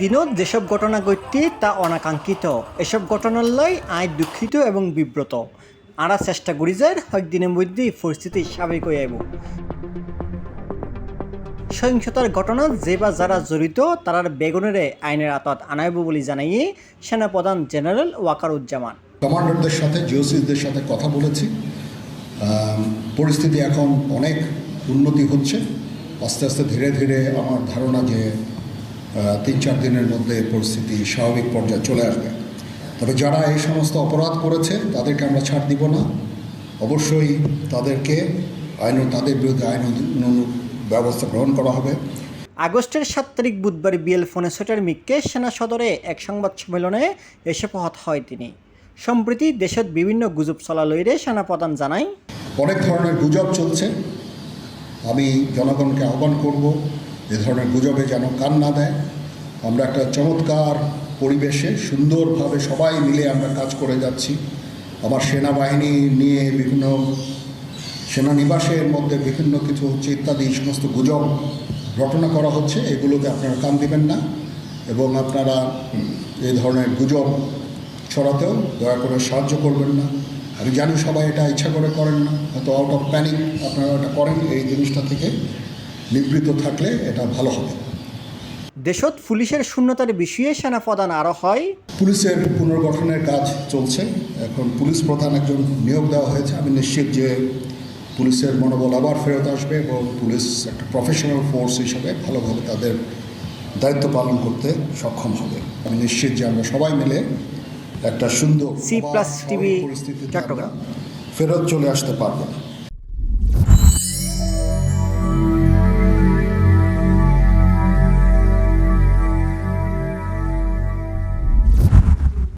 দিনত যেসব ঘটনা ঘটতি তা অনাকাঙ্ক্ষিত। এসব ঘটনার লাই আই দুঃখিত এবং বিব্রত। আরা চেষ্টা করি যে দিনের মধ্যেই পরিস্থিতি স্বাভাবিক হয়ে আইব। সহিংসতার ঘটনা যে বা যারা জড়িত তারার বেগুনেরে আইনের আওতাত আনাইব বলে জানাইয়ে সেনাপ্রধান জেনারেল ওয়াকারুজ্জামান। কমান্ডারদের সাথে জিওসিসদের সাথে কথা বলেছি। পরিস্থিতি এখন অনেক উন্নতি হচ্ছে। আস্তে আস্তে ধীরে ধীরে আমার ধারণা যে ৩-৪ দিনের মধ্যে পরিস্থিতি স্বাভাবিক পর্যায়ে চলে আসবে। তবে যারা এই সমস্ত অপরাধ করেছে তাদেরকে আমরা ছাড় দিব না। অবশ্যই তাদেরকে তাদের বিরুদ্ধে আইন ব্যবস্থা গ্রহণ করা হবে। আগস্টের 7 তারিখ বুধবার বিএল ফোনে সোটার মিককে সেনা সদরে এক সংবাদ সম্মেলনে এসে পহত হয় তিনি। সম্প্রতি দেশের বিভিন্ন গুজব চলা লইরে সেনাপ্রধান জানায়, অনেক ধরনের গুজব চলছে। আমি জনগণকে আহ্বান করব এ ধরনের গুজবে যেন কান না দেয়। আমরা একটা চমৎকার পরিবেশে সুন্দরভাবে সবাই মিলে আমরা কাজ করে যাচ্ছি। আমার সেনাবাহিনী নিয়ে বিভিন্ন সেনানিবাসের মধ্যে বিভিন্ন কিছু হচ্ছে ইত্যাদি সমস্ত গুজব রটনা করা হচ্ছে। এগুলোকে আপনারা কান দিবেন না এবং আপনারা এই ধরনের গুজব ছড়াতেও দয়া করে সাহায্য করবেন না। আমি জানি সবাই এটা ইচ্ছা করে করেন না, হয়তো আউট অফ প্যানিক আপনারা এটা করেন। এই জিনিসটা থেকে নিবৃত্ত থাকলে এটা ভালো হবে। দেশত পুলিশের শূন্যতার বিষয়ে সেনাপ্রধান আরও হয়, পুলিশের পুনর্গঠনের কাজ চলছে। এখন পুলিশ প্রধান একজন নিয়োগ দেওয়া হয়েছে। আমি নিশ্চিত যে পুলিশের মনোবল আবার ফেরত আসবে এবং পুলিশ একটা প্রফেশনাল ফোর্স হিসাবে ভালোভাবে তাদের দায়িত্ব পালন করতে সক্ষম হবে। আমি নিশ্চিত যে আমরা সবাই মিলে একটা সুন্দর C+ TV পরিস্থিতিতে চট্টগ্রাম ফেরত চলে আসতে পারবো।